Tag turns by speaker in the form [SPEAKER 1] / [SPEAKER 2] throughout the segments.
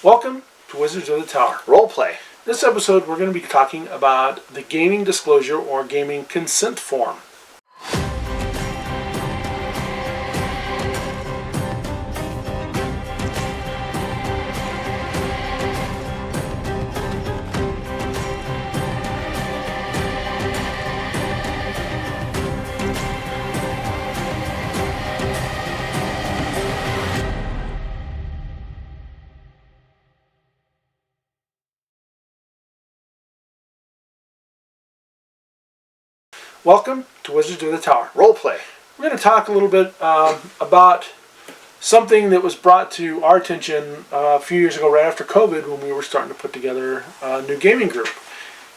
[SPEAKER 1] Welcome to Wizards of the Tower.
[SPEAKER 2] Roleplay.
[SPEAKER 1] This episode we're going to be talking about the gaming disclosure or gaming consent form. Welcome to Wizards of the Tower.
[SPEAKER 2] Roleplay.
[SPEAKER 1] We're going to talk a little bit about something that was brought to our attention a few years ago, right after COVID, when we were starting to put together a new gaming group.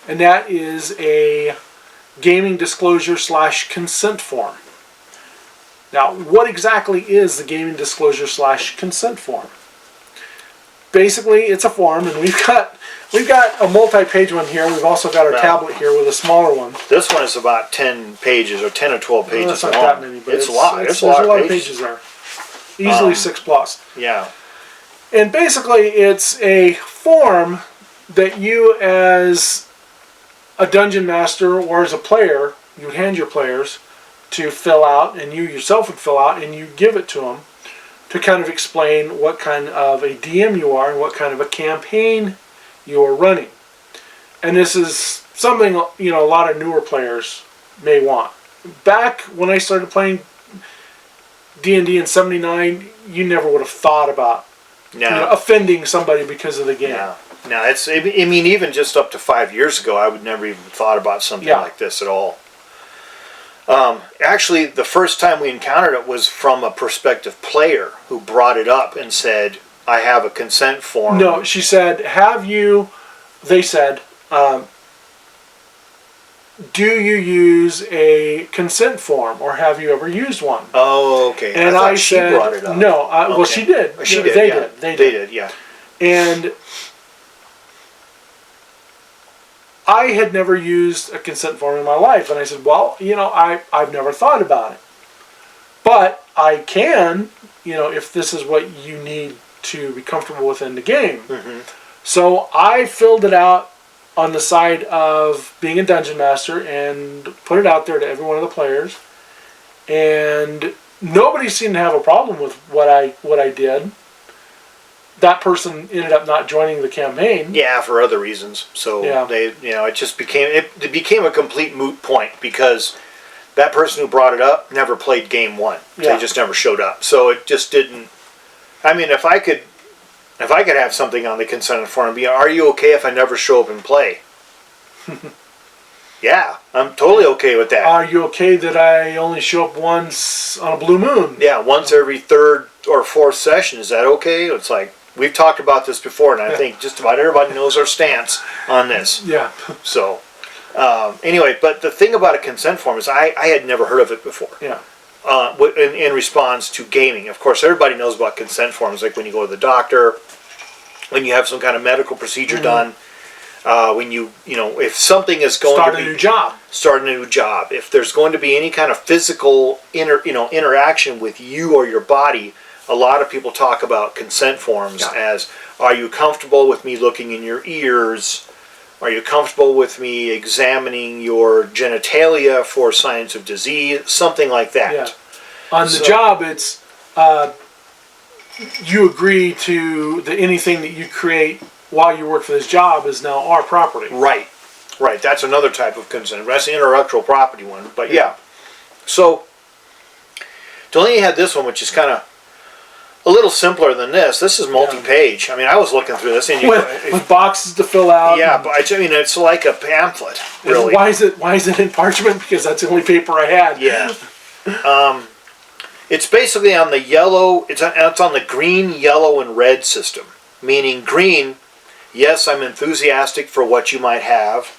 [SPEAKER 1] And that is a gaming disclosure / consent form. Now, what exactly is the gaming disclosure / consent form? Basically, it's a form, and we've got a multi-page one here. We've also got our tablet here with a smaller one.
[SPEAKER 2] This one is about 10 pages or 10 or 12 pages
[SPEAKER 1] Well, it's not
[SPEAKER 2] long.
[SPEAKER 1] that many, but
[SPEAKER 2] it's a lot.
[SPEAKER 1] There's a lot of pages there. Easily 6+.
[SPEAKER 2] Yeah.
[SPEAKER 1] And basically, it's a form that you, as a dungeon master or as a player, you would hand your players to fill out, and you yourself would fill out, and you give it to them to kind of explain what kind of a DM you are and what kind of a campaign you're running. And this is something, a lot of newer players may want. Back when I started playing D&D in '79, you never would have thought about offending somebody because of the game.
[SPEAKER 2] No, even just up to 5 years ago, I would never even thought about something like this at all. Actually, the first time we encountered it was from a prospective player who brought it up and said, I have a consent form.
[SPEAKER 1] No, she said, they said, do you use a consent form, or have you ever used one?
[SPEAKER 2] Oh, okay.
[SPEAKER 1] And I said,
[SPEAKER 2] she brought it up.
[SPEAKER 1] No, well, she did.
[SPEAKER 2] She did.
[SPEAKER 1] They did,
[SPEAKER 2] yeah.
[SPEAKER 1] And I had never used a consent form in my life, and I said, well, I've never thought about it. But I can, if this is what you need to be comfortable within the game.
[SPEAKER 2] Mm-hmm.
[SPEAKER 1] So I filled it out on the side of being a dungeon master and put it out there to every one of the players. And nobody seemed to have a problem with what I did. That person ended up not joining the campaign.
[SPEAKER 2] Yeah, for other reasons. So it just became a complete moot point because that person who brought it up never played game one. They just never showed up. So it just didn't. I mean, if I could have something on the consent form, are you okay if I never show up and play? Yeah, I'm totally okay with that.
[SPEAKER 1] Are you okay that I only show up once on a blue moon?
[SPEAKER 2] Yeah, once every third or fourth session. Is that okay? It's like, we've talked about this before, and I think just about everybody knows our stance on this.
[SPEAKER 1] Yeah.
[SPEAKER 2] So, anyway, but the thing about a consent form is I had never heard of it before.
[SPEAKER 1] Yeah.
[SPEAKER 2] In response to gaming. Of course, everybody knows about consent forms, like when you go to the doctor, when you have some kind of medical procedure done, when if something is going
[SPEAKER 1] to be... Start
[SPEAKER 2] a new job. If there's going to be any kind of physical interaction with you or your body, a lot of people talk about consent forms as, are you comfortable with me looking in your ears? Are you comfortable with me examining your genitalia for signs of disease? Something like that.
[SPEAKER 1] Yeah. On the job, it's you agree to anything that you create while you work for this job is now our property.
[SPEAKER 2] Right. That's another type of consent. That's the intellectual property one. But yeah. So, Delaney had this one, which is kind of a little simpler than this. This is multi-page. I mean, I was looking through this, and
[SPEAKER 1] with boxes to fill out.
[SPEAKER 2] Yeah, but it's like a pamphlet. Really.
[SPEAKER 1] Why is it in parchment? Because that's the only paper I had.
[SPEAKER 2] Yeah. It's basically on the yellow. It's on the green, yellow, and red system. Meaning green, yes, I'm enthusiastic for what you might have.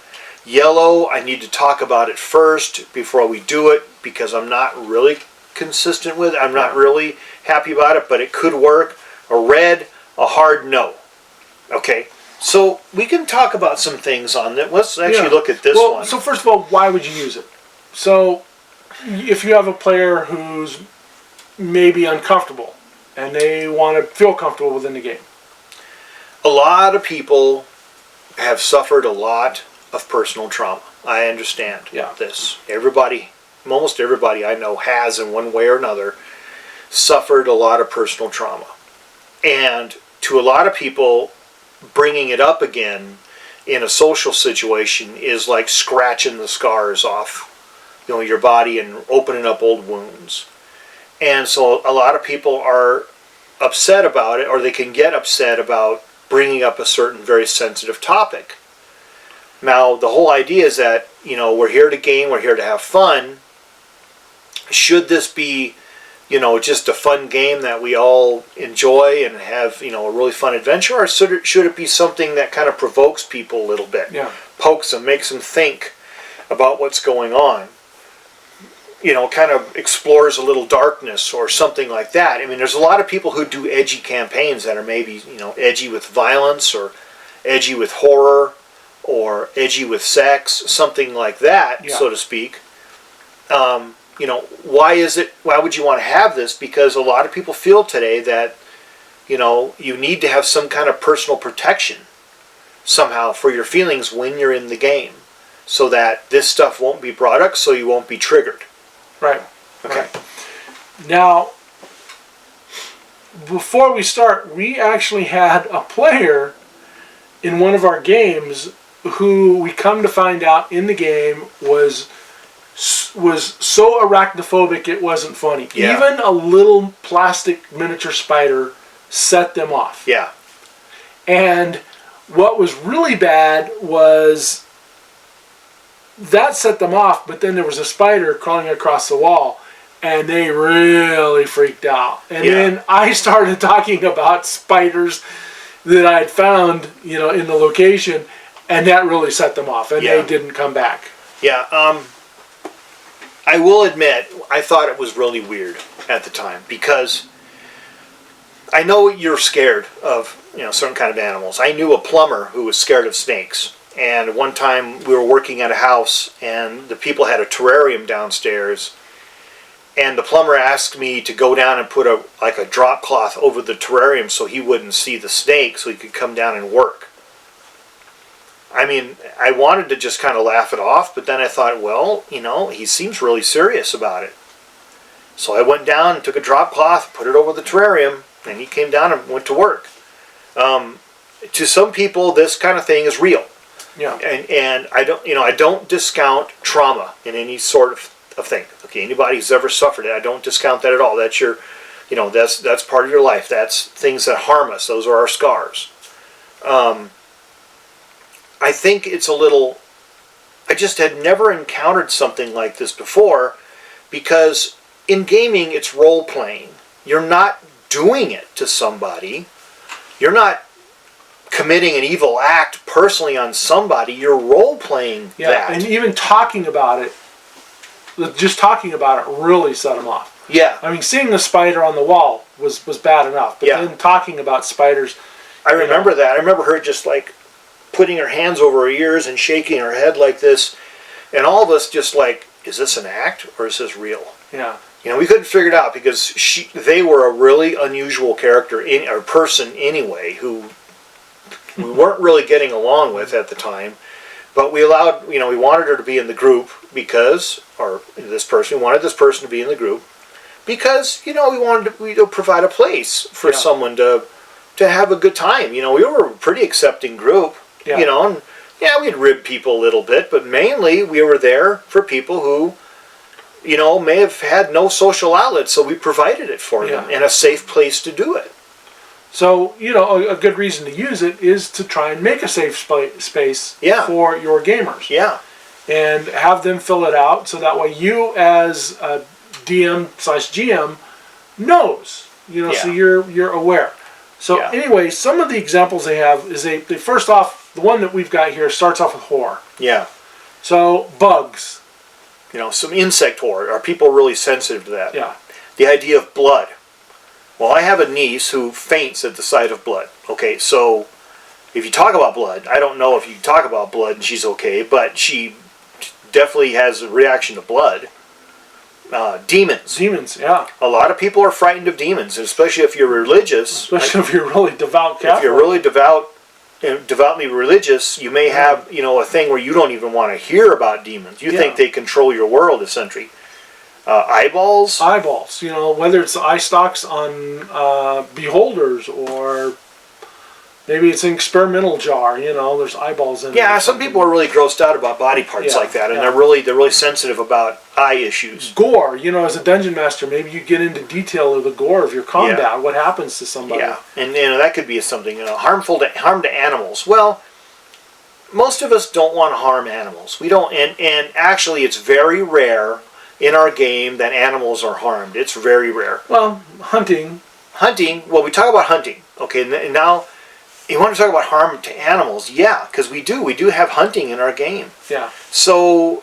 [SPEAKER 2] Yellow, I need to talk about it first before we do it because I'm not really consistent with it. I'm not really happy about it, but it could work. A red, a hard no. Okay, so we can talk about some things on that. Let's actually look at this one.
[SPEAKER 1] So first of all, why would you use it? So if you have a player who's maybe uncomfortable and they want to feel comfortable within the game.
[SPEAKER 2] A lot of people have suffered a lot of personal trauma. I understand this. Almost everybody I know has, in one way or another, suffered a lot of personal trauma. And to a lot of people, bringing it up again in a social situation is like scratching the scars off, your body and opening up old wounds. And so a lot of people are upset about it, or they can get upset about bringing up a certain very sensitive topic. Now, the whole idea is that, we're here to game, we're here to have fun. Should this be, just a fun game that we all enjoy and have, a really fun adventure, or should it be something that kind of provokes people a little bit?
[SPEAKER 1] Yeah.
[SPEAKER 2] Pokes them, makes them think about what's going on. Kind of explores a little darkness or something like that. I mean, there's a lot of people who do edgy campaigns that are maybe, edgy with violence, or edgy with horror, or edgy with sex, something like that, so to speak. Why would you want to have this? Because a lot of people feel today that, you need to have some kind of personal protection somehow for your feelings when you're in the game, so that this stuff won't be brought up, so you won't be triggered.
[SPEAKER 1] Right.
[SPEAKER 2] Okay.
[SPEAKER 1] Right. Now, before we start, we actually had a player in one of our games who we come to find out in the game was so arachnophobic it wasn't funny.
[SPEAKER 2] Yeah.
[SPEAKER 1] Even a little plastic miniature spider set them off.
[SPEAKER 2] Yeah.
[SPEAKER 1] And what was really bad was that set them off, but then there was a spider crawling across the wall, and they really freaked out. And then I started talking about spiders that I had found, in the location, and that really set them off, and they didn't come back.
[SPEAKER 2] Yeah. I will admit, I thought it was really weird at the time, because I know you're scared of, certain kind of animals. I knew a plumber who was scared of snakes. And one time we were working at a house, and the people had a terrarium downstairs, and the plumber asked me to go down and put a drop cloth over the terrarium so he wouldn't see the snake, so he could come down and work. I mean, I wanted to just kind of laugh it off, but then I thought, well, he seems really serious about it. So I went down and took a drop cloth, put it over the terrarium, and he came down and went to work. To some people, this kind of thing is real.
[SPEAKER 1] Yeah.
[SPEAKER 2] And I don't discount trauma in any sort of thing. Okay, anybody who's ever suffered it, I don't discount that at all. That's that's part of your life. That's things that harm us. Those are our scars. I think it's a little. I just had never encountered something like this before, because in gaming it's role playing. You're not doing it to somebody. You're not committing an evil act personally on somebody. You're role-playing that.
[SPEAKER 1] And even talking about it, just talking about it really set them off.
[SPEAKER 2] Yeah.
[SPEAKER 1] I mean, seeing the spider on the wall was bad enough, but then talking about spiders...
[SPEAKER 2] I remember that. I remember her just putting her hands over her ears and shaking her head like this, and all of us just is this an act or is this real?
[SPEAKER 1] Yeah.
[SPEAKER 2] We couldn't figure it out, because they were a really unusual character, or person anyway, who we weren't really getting along with at the time, but we wanted her to be in the group we wanted this person to be in the group because, we wanted to provide a place for someone to have a good time. We were a pretty accepting group, and we'd rib people a little bit, but mainly we were there for people who, may have had no social outlet, so we provided it for them and a safe place to do it.
[SPEAKER 1] So, a good reason to use it is to try and make a safe space for your gamers.
[SPEAKER 2] Yeah.
[SPEAKER 1] And have them fill it out, so that way you as a DM/GM knows, so you're aware. So anyway, some of the examples they have is they first off, the one that we've got here starts off with horror.
[SPEAKER 2] Yeah.
[SPEAKER 1] So bugs.
[SPEAKER 2] Some insect horror. Are people really sensitive to that?
[SPEAKER 1] Yeah.
[SPEAKER 2] The idea of blood. Well, I have a niece who faints at the sight of blood. Okay, so if you talk about blood, I don't know if you talk about blood and she's okay, but she definitely has a reaction to blood. demons.
[SPEAKER 1] Demons, yeah.
[SPEAKER 2] A lot of people are frightened of demons, especially if you're religious.
[SPEAKER 1] Especially if you're really devout Catholic.
[SPEAKER 2] If you're really devoutly religious, you may have a thing where you don't even want to hear about demons. You think they control your world, essentially. Eyeballs,
[SPEAKER 1] whether it's eye stalks on beholders or maybe it's an experimental jar. There's eyeballs in it.
[SPEAKER 2] Yeah, some people are really grossed out about body parts like that, and they're really sensitive about eye issues.
[SPEAKER 1] Gore, as a dungeon master, maybe you get into detail of the gore of your combat. What happens to somebody?
[SPEAKER 2] Yeah, and that could be something harm to animals. Well, most of us don't want to harm animals. We don't, and actually, it's very rare in our game that animals are harmed. It's very rare.
[SPEAKER 1] Well, hunting.
[SPEAKER 2] Well, we talk about hunting. Okay, and now you want to talk about harm to animals? Yeah, because we do have hunting in our game.
[SPEAKER 1] Yeah.
[SPEAKER 2] So,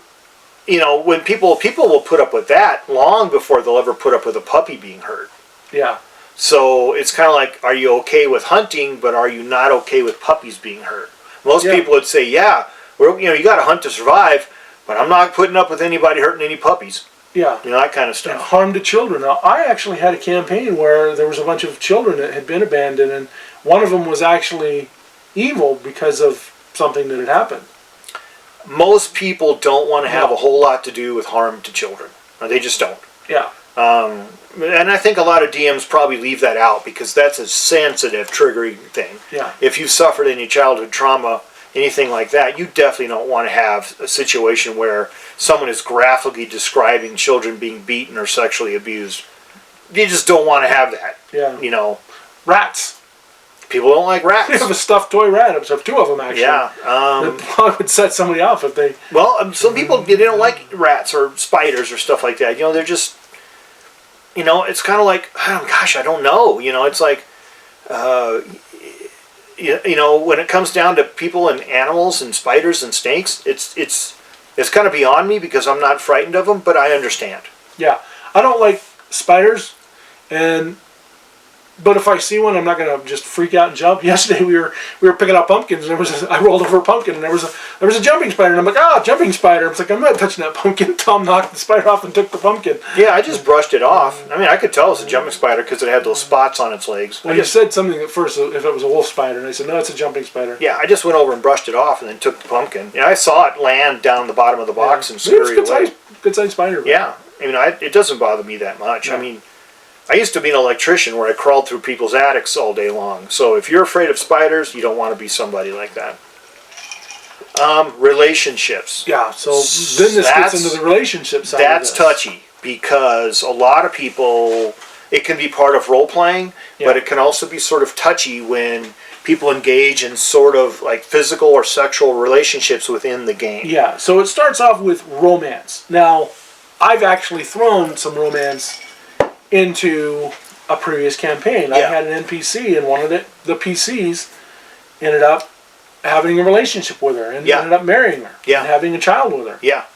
[SPEAKER 2] when people will put up with that long before they'll ever put up with a puppy being hurt.
[SPEAKER 1] Yeah.
[SPEAKER 2] So it's kind of like, are you okay with hunting, but are you not okay with puppies being hurt? Most people would say, yeah, you got to hunt to survive, but I'm not putting up with anybody hurting any puppies.
[SPEAKER 1] Yeah.
[SPEAKER 2] That kind of stuff.
[SPEAKER 1] And harm to children. Now, I actually had a campaign where there was a bunch of children that had been abandoned, and one of them was actually evil because of something that had happened.
[SPEAKER 2] Most people don't want to have a whole lot to do with harm to children. They just don't.
[SPEAKER 1] Yeah.
[SPEAKER 2] And I think a lot of DMs probably leave that out because that's a sensitive, triggering thing.
[SPEAKER 1] Yeah.
[SPEAKER 2] If you've suffered any childhood trauma, anything like that, you definitely don't want to have a situation where someone is graphically describing children being beaten or sexually abused. You just don't want to have that.
[SPEAKER 1] Yeah. Rats.
[SPEAKER 2] People don't like rats.
[SPEAKER 1] I have a stuffed toy rat. I have two of them, actually.
[SPEAKER 2] Yeah.
[SPEAKER 1] That probably would set somebody off if they...
[SPEAKER 2] Well, some people, they don't like rats or spiders or stuff like that. They're just... it's kind of like, gosh, I don't know. It's like... when it comes down to people and animals and spiders and snakes, it's kind of beyond me because I'm not frightened of them, but I understand.
[SPEAKER 1] Yeah. I don't like spiders, but if I see one, I'm not going to just freak out and jump. Yesterday we were picking up pumpkins, and I rolled over a pumpkin, and there was a jumping spider, and I'm like, jumping spider. It's like, I'm not touching that pumpkin. Tom knocked the spider off and took the pumpkin.
[SPEAKER 2] Yeah, I just brushed it off. I could tell it's a jumping spider because it had those spots on its legs.
[SPEAKER 1] Well, you said something at first, if it was a wolf spider, and I said, no, it's a jumping spider.
[SPEAKER 2] Yeah, I just went over and brushed it off and then took the pumpkin. I saw it land down the bottom of the box and scurry away.
[SPEAKER 1] Good sized spider.
[SPEAKER 2] Yeah, it doesn't bother me that much. Yeah. I used to be an electrician where I crawled through people's attics all day long. So if you're afraid of spiders, you don't want to be somebody like that. Relationships.
[SPEAKER 1] Yeah, so then this gets into the relationship side.
[SPEAKER 2] That's touchy because a lot of people, it can be part of role-playing, but it can also be sort of touchy when people engage in sort of like physical or sexual relationships within the game.
[SPEAKER 1] Yeah, so it starts off with romance. Now, I've actually thrown some romance into a previous campaign. I had an NPC, and one of the PCs ended up having a relationship with her, and ended up marrying her, and having a child with her.
[SPEAKER 2] Yeah.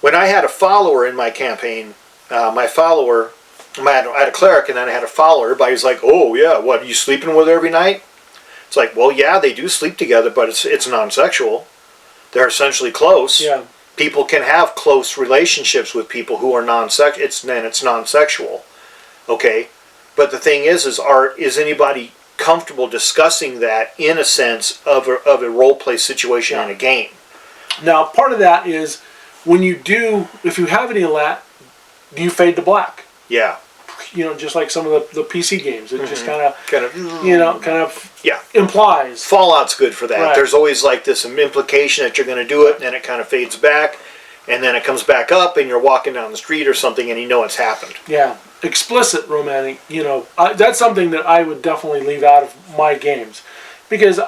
[SPEAKER 2] When I had a follower in my campaign, my follower, I had a cleric, and then I had a follower. Everybody was like, "Oh yeah, what? Are you sleeping with her every night?" It's like, well, yeah, they do sleep together, but it's non-sexual. They're essentially close.
[SPEAKER 1] Yeah.
[SPEAKER 2] People can have close relationships with people who are non-sexual. It's non-sexual, okay. But the thing is anybody comfortable discussing that in a sense of a role play situation in a game?
[SPEAKER 1] Now, part of that is if you have any of that, do you fade to black?
[SPEAKER 2] Yeah.
[SPEAKER 1] Just like some of the PC games, it just kind of
[SPEAKER 2] yeah,
[SPEAKER 1] implies.
[SPEAKER 2] Fallout's good for that.
[SPEAKER 1] Right.
[SPEAKER 2] There's always like this implication that you're going to do it, and then it kind of fades back, and then it comes back up, and you're walking down the street or something, and it's happened.
[SPEAKER 1] Yeah, explicit romantic. That's something that I would definitely leave out of my games, because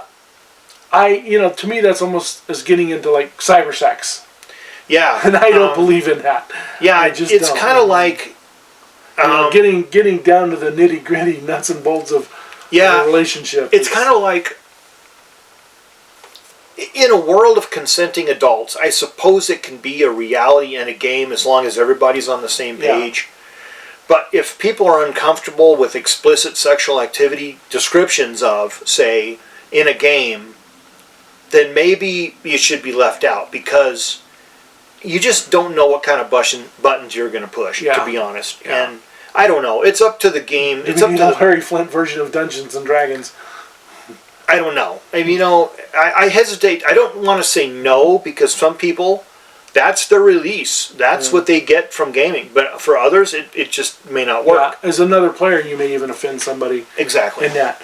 [SPEAKER 1] to me that's almost as getting into like cyber sex.
[SPEAKER 2] Yeah,
[SPEAKER 1] and I don't believe in that.
[SPEAKER 2] Yeah, it's kind of like.
[SPEAKER 1] Getting down to the nitty gritty nuts and bolts of a relationship.
[SPEAKER 2] It's kind of like in a world of consenting adults, I suppose it can be a reality in a game as long as everybody's on the same page. But if people are uncomfortable with explicit sexual activity descriptions of, say, in a game, then maybe you should be left out because you just don't know what kind of buttons you're going to push,
[SPEAKER 1] Yeah.
[SPEAKER 2] to be honest.
[SPEAKER 1] Yeah.
[SPEAKER 2] And I don't know. It's up to the game. It's up to the
[SPEAKER 1] Larry Flint version of Dungeons and Dragons.
[SPEAKER 2] I don't know. I mean, I hesitate. I don't want to say no because some people, that's their release. That's what they get from gaming. But for others, it just may not work.
[SPEAKER 1] As another player, you may even offend somebody
[SPEAKER 2] Exactly.
[SPEAKER 1] in that.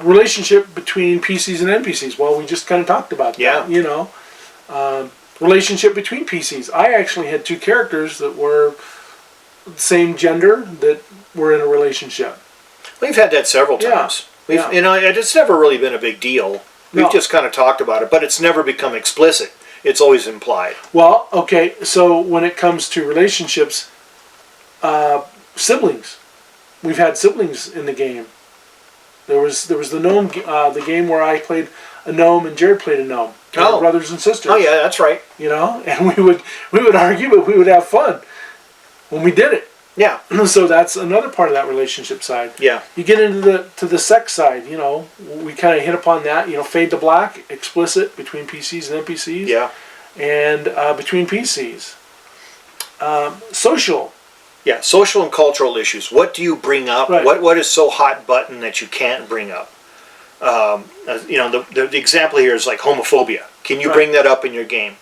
[SPEAKER 1] Relationship between PCs and NPCs. Well, we just kind of talked about that.
[SPEAKER 2] Yeah.
[SPEAKER 1] You know, relationship between PCs. I actually had two characters that were the same gender that were in a relationship.
[SPEAKER 2] We've had that several
[SPEAKER 1] Yeah.
[SPEAKER 2] times.
[SPEAKER 1] Yeah.
[SPEAKER 2] It's never really been a big deal. We've
[SPEAKER 1] No.
[SPEAKER 2] just kind of talked about it, but it's never become explicit. It's always implied.
[SPEAKER 1] Well, okay, so when it comes to relationships, siblings. We've had siblings in the game. There was the gnome, the game where I played a gnome and Jared played a gnome. They were
[SPEAKER 2] Oh.
[SPEAKER 1] brothers and sisters.
[SPEAKER 2] Oh yeah, that's right.
[SPEAKER 1] You know, and we would argue, but we would have fun when we did it.
[SPEAKER 2] Yeah,
[SPEAKER 1] So that's another part of that relationship side.
[SPEAKER 2] yeah,
[SPEAKER 1] You get into the sex side. You know, we kind of hit upon that. You know, fade to black, explicit between PCs and NPCs.
[SPEAKER 2] yeah,
[SPEAKER 1] And between PCs. Social.
[SPEAKER 2] yeah. Social and cultural issues. What do you bring up?
[SPEAKER 1] Right.
[SPEAKER 2] What is so hot button that you can't bring up? You know, the example here is like homophobia. Can you
[SPEAKER 1] Right.
[SPEAKER 2] bring that up in your game?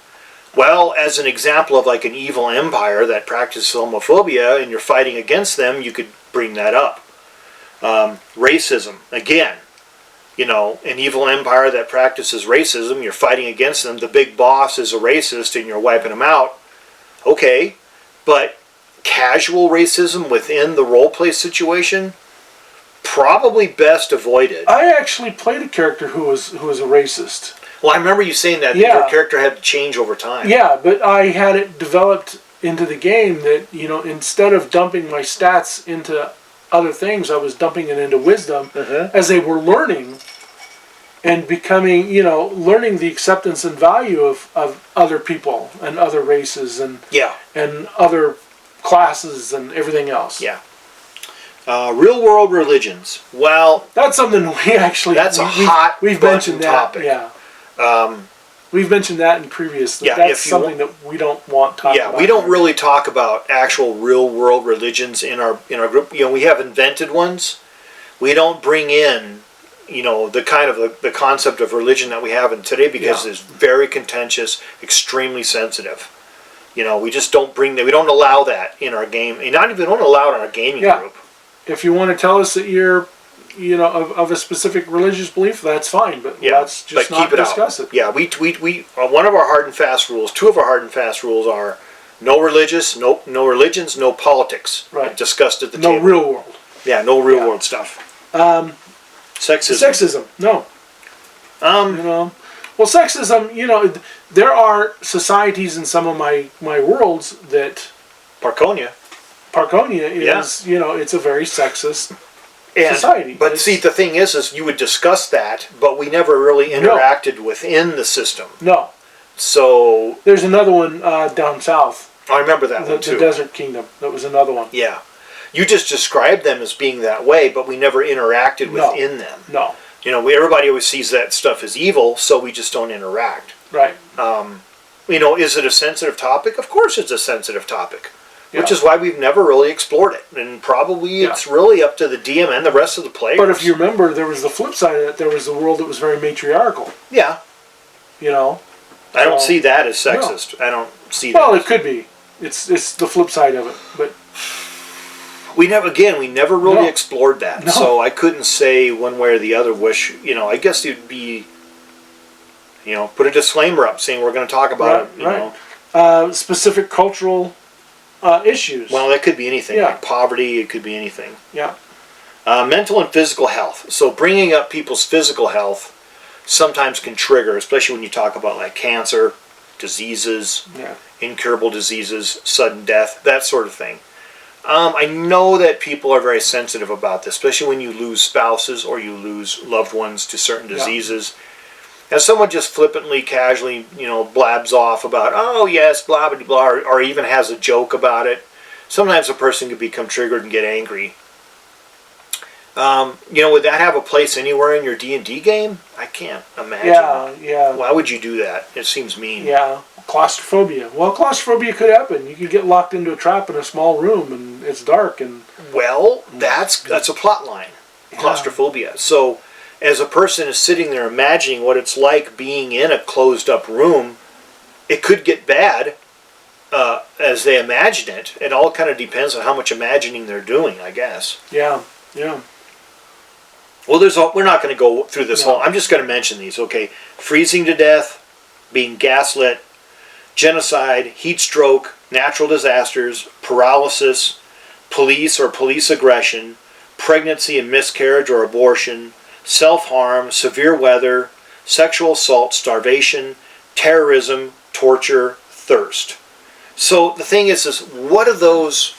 [SPEAKER 2] Well, as an example of like an evil empire that practices homophobia and you're fighting against them, you could bring that up. Racism, again, you know, an evil empire that practices racism, you're fighting against them, the big boss is a racist and you're wiping them out. Okay, but casual racism within the roleplay situation, probably best avoided.
[SPEAKER 1] I actually played a character who was a racist.
[SPEAKER 2] Well, I remember you saying that
[SPEAKER 1] Yeah.
[SPEAKER 2] your character had to change over time.
[SPEAKER 1] Yeah, but I had it developed into the game that, you know, instead of dumping my stats into other things, I was dumping it into wisdom as they were learning and becoming, you know, learning the acceptance and value of other people and other races and
[SPEAKER 2] Yeah,
[SPEAKER 1] other classes and everything else.
[SPEAKER 2] yeah. Real world religions. Well,
[SPEAKER 1] That's something we actually
[SPEAKER 2] That's a
[SPEAKER 1] we've
[SPEAKER 2] hot
[SPEAKER 1] mentioned that.
[SPEAKER 2] topic.
[SPEAKER 1] Yeah. We've mentioned that in previous.
[SPEAKER 2] Yeah,
[SPEAKER 1] that's
[SPEAKER 2] if you
[SPEAKER 1] something that we don't want talked
[SPEAKER 2] yeah,
[SPEAKER 1] about.
[SPEAKER 2] we don't really talk about actual real world religions in our group. You know, we have invented ones. We don't bring in, you know, the kind of the concept of religion that we have in today because
[SPEAKER 1] Yeah.
[SPEAKER 2] it's very contentious, extremely sensitive. You know, we just don't bring that. We don't allow that in our game. And not even don't allow it in our gaming
[SPEAKER 1] Yeah.
[SPEAKER 2] group.
[SPEAKER 1] If you want to tell us that you're, you know, of a specific religious belief, that's fine. But
[SPEAKER 2] Yeah,
[SPEAKER 1] let's just
[SPEAKER 2] but
[SPEAKER 1] not
[SPEAKER 2] keep it
[SPEAKER 1] discuss
[SPEAKER 2] out.
[SPEAKER 1] it.
[SPEAKER 2] Yeah, we one of our hard and fast rules. Two of our hard and fast rules are no religions, no politics.
[SPEAKER 1] Right.
[SPEAKER 2] Discussed at the
[SPEAKER 1] No
[SPEAKER 2] table.
[SPEAKER 1] real world.
[SPEAKER 2] Yeah, no real
[SPEAKER 1] Yeah.
[SPEAKER 2] world stuff. Sexism.
[SPEAKER 1] Sexism. No. You know. Well, sexism. You know, there are societies in some of my worlds that
[SPEAKER 2] Parconia.
[SPEAKER 1] Parconia is. You know, it's a very sexist society.
[SPEAKER 2] But
[SPEAKER 1] It's-
[SPEAKER 2] see, the thing is you would discuss that, but we never really interacted within the system.
[SPEAKER 1] No.
[SPEAKER 2] So
[SPEAKER 1] There's another one down south,
[SPEAKER 2] I remember that
[SPEAKER 1] the
[SPEAKER 2] one too.
[SPEAKER 1] Desert Kingdom. That was another one.
[SPEAKER 2] Yeah. You just described them as being that way, but we never interacted
[SPEAKER 1] No.
[SPEAKER 2] within them.
[SPEAKER 1] No.
[SPEAKER 2] You know, everybody always sees that stuff as evil, so we just don't interact.
[SPEAKER 1] Right.
[SPEAKER 2] You know, is it a sensitive topic? Of course it's a sensitive topic. Which
[SPEAKER 1] Yeah.
[SPEAKER 2] is why we've never really explored it. And probably it's really up to the DM and the rest of the players.
[SPEAKER 1] But if you remember, there was the flip side of it. There was the world that was very matriarchal.
[SPEAKER 2] Yeah.
[SPEAKER 1] You know.
[SPEAKER 2] I don't
[SPEAKER 1] So-
[SPEAKER 2] see that as sexist. I don't see that.
[SPEAKER 1] Well, it could be. It's the flip side of it. But
[SPEAKER 2] We never really
[SPEAKER 1] No.
[SPEAKER 2] explored that.
[SPEAKER 1] No.
[SPEAKER 2] So I couldn't say one way or the other. You know, I guess it'd be, you know, put a disclaimer up saying we're going to talk about it. You know.
[SPEAKER 1] specific cultural issues.
[SPEAKER 2] Well, that could be anything.
[SPEAKER 1] Yeah.
[SPEAKER 2] Like poverty. It could be anything.
[SPEAKER 1] Yeah.
[SPEAKER 2] Mental and physical health. So bringing up people's physical health sometimes can trigger, especially when you talk about like cancer, diseases,
[SPEAKER 1] Yeah.
[SPEAKER 2] incurable diseases, sudden death, that sort of thing. I know that people are very sensitive about this, especially when you lose spouses or you lose loved ones to certain diseases. As someone just flippantly, casually, you know, blabs off about, oh yes, blah blah blah, or even has a joke about it, sometimes a person can become triggered and get angry. You know, would that have a place anywhere in your D&D game? I can't imagine.
[SPEAKER 1] Yeah.
[SPEAKER 2] Why would you do that? It seems mean.
[SPEAKER 1] Yeah. Claustrophobia. Well, claustrophobia could happen. You could get locked into a trap in a small room and it's dark and...
[SPEAKER 2] Well, that's a plot line, claustrophobia. So as a person is sitting there imagining what it's like being in a closed up room, it could get bad as they imagine it. It all kind of depends on how much imagining they're doing, I guess.
[SPEAKER 1] Yeah, yeah.
[SPEAKER 2] Well, we're not going to go through this whole... I'm just going to mention these, okay? Freezing to death, being gaslit, genocide, heat stroke, natural disasters, paralysis, police or police aggression, pregnancy and miscarriage or abortion, self-harm, severe weather, sexual assault, starvation, terrorism, torture, thirst. So the thing is what of those...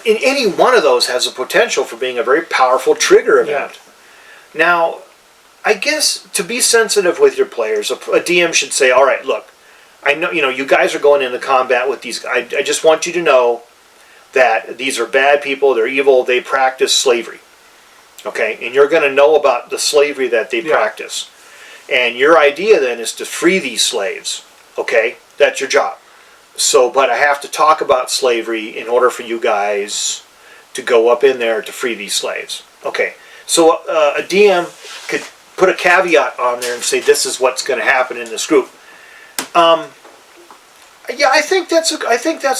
[SPEAKER 2] In any one of those has a potential for being a very powerful trigger event. Yeah. Now, I guess to be sensitive with your players, a DM should say, all right, look, I know you guys are going into combat with these. I just want you to know that these are bad people, they're evil, they practice slavery. Okay? And you're going to know about the slavery that they practice. And your idea then is to free these slaves. Okay? That's your job. So, but I have to talk about slavery in order for you guys to go up in there to free these slaves. Okay, so a DM could put a caveat on there and say this is what's going to happen in this group. Yeah, I think that's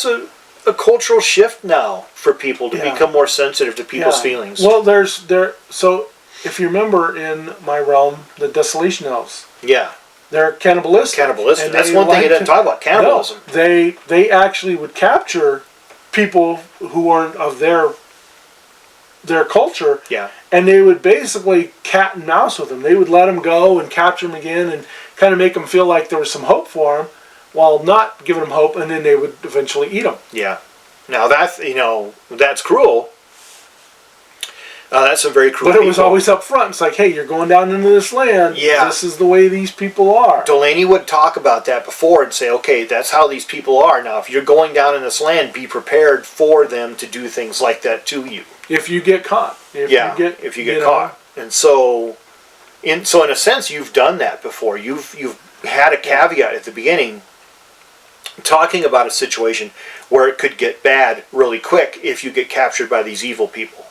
[SPEAKER 2] a cultural shift now for people to become more sensitive to people's feelings.
[SPEAKER 1] Well, so if you remember in my realm, the Desolation Elves.
[SPEAKER 2] Yeah.
[SPEAKER 1] They're cannibalistic.
[SPEAKER 2] Cannibalistic. That's one thing you didn't talk about. Cannibalism.
[SPEAKER 1] No, they actually would capture people who weren't of their culture.
[SPEAKER 2] Yeah.
[SPEAKER 1] And they would basically cat and mouse with them. They would let them go and capture them again and kind of make them feel like there was some hope for them, while not giving them hope, and then they would eventually eat them.
[SPEAKER 2] Yeah. Now that's cruel. That's some very cruel.
[SPEAKER 1] But it was always up front. It's like, hey, you're going down into this land.
[SPEAKER 2] Yeah.
[SPEAKER 1] This is the way these people are.
[SPEAKER 2] Delaney would talk about that before and say, okay, that's how these people are. Now, if you're going down in this land, be prepared for them to do things like that to you.
[SPEAKER 1] If you get caught. If you get
[SPEAKER 2] caught. And so, in a sense, you've done that before. You've had a caveat at the beginning talking about a situation where it could get bad really quick if you get captured by these evil people.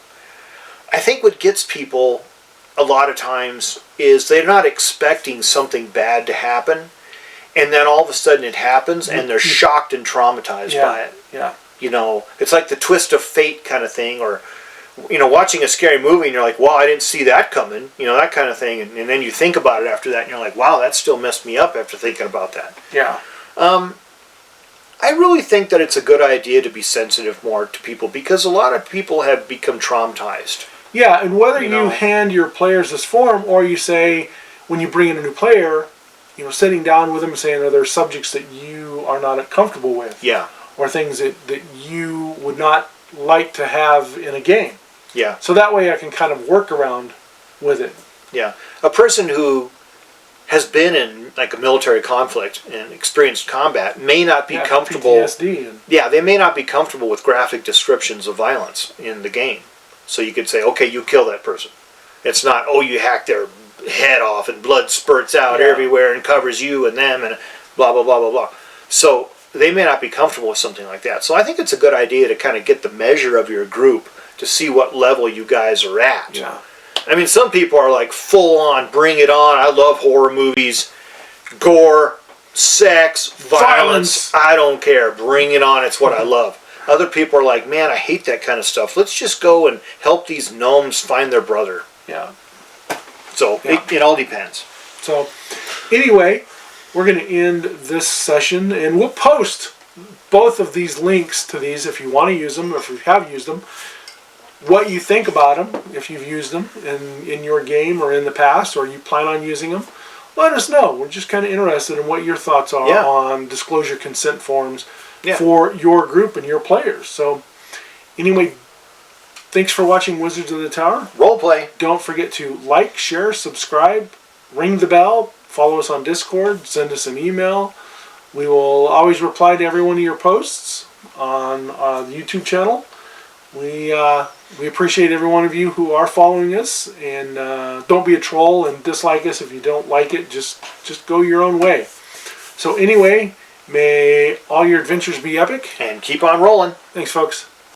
[SPEAKER 2] I think what gets people a lot of times is they're not expecting something bad to happen, and then all of a sudden it happens and they're shocked and traumatized by it.
[SPEAKER 1] Yeah.
[SPEAKER 2] It's like the twist of fate kind of thing, or watching a scary movie and you're like, wow, I didn't see that coming, that kind of thing, and then you think about it after that and you're like, wow, that still messed me up after thinking about that.
[SPEAKER 1] Yeah.
[SPEAKER 2] I really think that it's a good idea to be sensitive more to people because a lot of people have become traumatized.
[SPEAKER 1] Yeah, and whether you hand your players this form or you say, when you bring in a new player, sitting down with them and saying, are there subjects that you are not comfortable with?
[SPEAKER 2] Yeah.
[SPEAKER 1] Or things that you would not like to have in a game.
[SPEAKER 2] Yeah.
[SPEAKER 1] So that way I can kind of work around with it.
[SPEAKER 2] Yeah. A person who has been in like a military conflict and experienced combat may not be comfortable.
[SPEAKER 1] PTSD.
[SPEAKER 2] They may not be comfortable with graphic descriptions of violence in the game. So you could say, okay, you kill that person. It's not, oh, you hack their head off and blood spurts out everywhere and covers you and them and blah, blah, blah, blah, blah. So they may not be comfortable with something like that. So I think it's a good idea to kind of get the measure of your group to see what level you guys are at.
[SPEAKER 1] Yeah.
[SPEAKER 2] I mean, some people are like full on, bring it on. I love horror movies, gore, sex, violence. I don't care. Bring it on. It's what I love. Other people are like, man, I hate that kind of stuff. Let's just go and help these gnomes find their brother.
[SPEAKER 1] Yeah.
[SPEAKER 2] So it all depends.
[SPEAKER 1] So anyway, we're going to end this session, and we'll post both of these links to these if you want to use them, if you have used them, what you think about them, if you've used them in your game or in the past, or you plan on using them. Let us know. We're just kind of interested in what your thoughts are on disclosure consent forms for your group and your players. So anyway, thanks for watching Wizards of the Tower.
[SPEAKER 2] Roleplay.
[SPEAKER 1] Don't forget to like, share, subscribe, ring the bell, follow us on Discord, send us an email. We will always reply to every one of your posts on the YouTube channel. We appreciate every one of you who are following us, and don't be a troll and dislike us if you don't like it. Just go your own way. So anyway, May all your adventures be epic.
[SPEAKER 2] And keep on rolling.
[SPEAKER 1] Thanks, folks.